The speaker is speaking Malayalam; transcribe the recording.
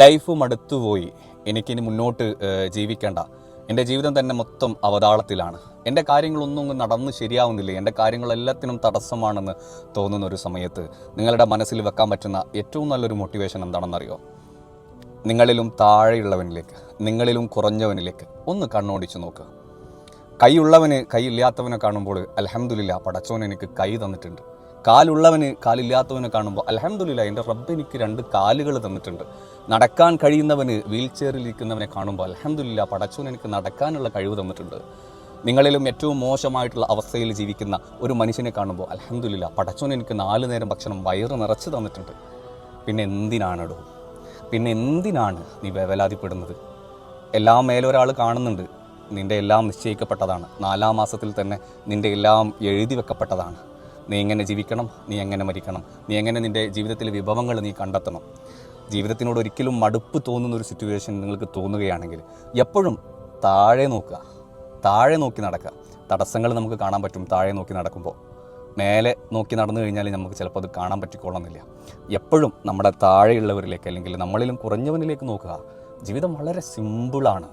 ലൈഫ് മടുത്തുപോയി, എനിക്കിനി മുന്നോട്ട് ജീവിക്കേണ്ട, എൻ്റെ ജീവിതം തന്നെ മൊത്തം അവതാളത്തിലാണ്, എൻ്റെ കാര്യങ്ങളൊന്നും നടന്ന് ശരിയാവുന്നില്ല, എൻ്റെ കാര്യങ്ങളെല്ലാത്തിനും തടസ്സമാണെന്ന് തോന്നുന്ന ഒരു സമയത്ത് നിങ്ങളുടെ മനസ്സിൽ വെക്കാൻ പറ്റുന്ന ഏറ്റവും നല്ലൊരു മോട്ടിവേഷൻ എന്താണെന്നറിയോ? നിങ്ങളിലും താഴെയുള്ളവനിലേക്ക്, നിങ്ങളിലും കുറഞ്ഞവനിലേക്ക് ഒന്ന് കണ്ണോടിച്ച് നോക്കുക. കൈയുള്ളവന് കൈയില്ലാത്തവനെ കാണുമ്പോൾ അൽഹംദുലില്ലാ, പടച്ചോൻ എനിക്ക് കൈ തന്നിട്ടുണ്ട്. കാലുള്ളവന് കാലില്ലാത്തവനെ കാണുമ്പോൾ അൽഹംദുലില്ലാ, എൻ്റെ റബ്ബ് എനിക്ക് 2 കാലുകൾ തന്നിട്ടുണ്ട്. നടക്കാൻ കഴിയുന്നവന് വീൽ ചെയറിലിരിക്കുന്നവനെ കാണുമ്പോൾ അൽഹംദുലില്ലാ, പടച്ചോൻ എനിക്ക് നടക്കാനുള്ള കഴിവ് തന്നിട്ടുണ്ട്. നിങ്ങളിലും ഏറ്റവും മോശമായിട്ടുള്ള അവസ്ഥയിൽ ജീവിക്കുന്ന ഒരു മനുഷ്യനെ കാണുമ്പോൾ അൽഹംദുലില്ലാ, പടച്ചോൻ എനിക്ക് 4 നേരം ഭക്ഷണം വയറ് നിറച്ച് തന്നിട്ടുണ്ട്. പിന്നെ എന്തിനാണ് നീ വേവലാതിപ്പെടുന്നത്? എല്ലാം മേലൊരാൾ കാണുന്നുണ്ട്. നിൻ്റെ എല്ലാം നിശ്ചയിക്കപ്പെട്ടതാണ്. 4-ാം മാസത്തിൽ തന്നെ നിൻ്റെ എല്ലാം എഴുതി വെക്കപ്പെട്ടതാണ്. നീ എങ്ങനെ ജീവിക്കണം, നീ എങ്ങനെ മരിക്കണം, നീ എങ്ങനെ നിൻ്റെ ജീവിതത്തിലെ വിഭവങ്ങൾ നീ കണ്ടെത്തണം. ജീവിതത്തിനോട് ഒരിക്കലും മടുപ്പ് തോന്നുന്ന ഒരു സിറ്റുവേഷൻ നിങ്ങൾക്ക് തോന്നുകയാണെങ്കിൽ എപ്പോഴും താഴെ നോക്കി നടക്കുക. തടസ്സങ്ങൾ നമുക്ക് കാണാൻ പറ്റും താഴെ നോക്കി നടക്കുമ്പോൾ. മേലെ നോക്കി നടന്നു കഴിഞ്ഞാൽ നമുക്ക് ചിലപ്പോൾ അത് കാണാൻ പറ്റിക്കൊള്ളുന്നില്ല. എപ്പോഴും നമ്മുടെ താഴെയുള്ളവരിലേക്ക് അല്ലെങ്കിൽ നമ്മളിലും കുറഞ്ഞവനിലേക്ക് നോക്കുക. ജീവിതം വളരെ സിമ്പിളാണ്.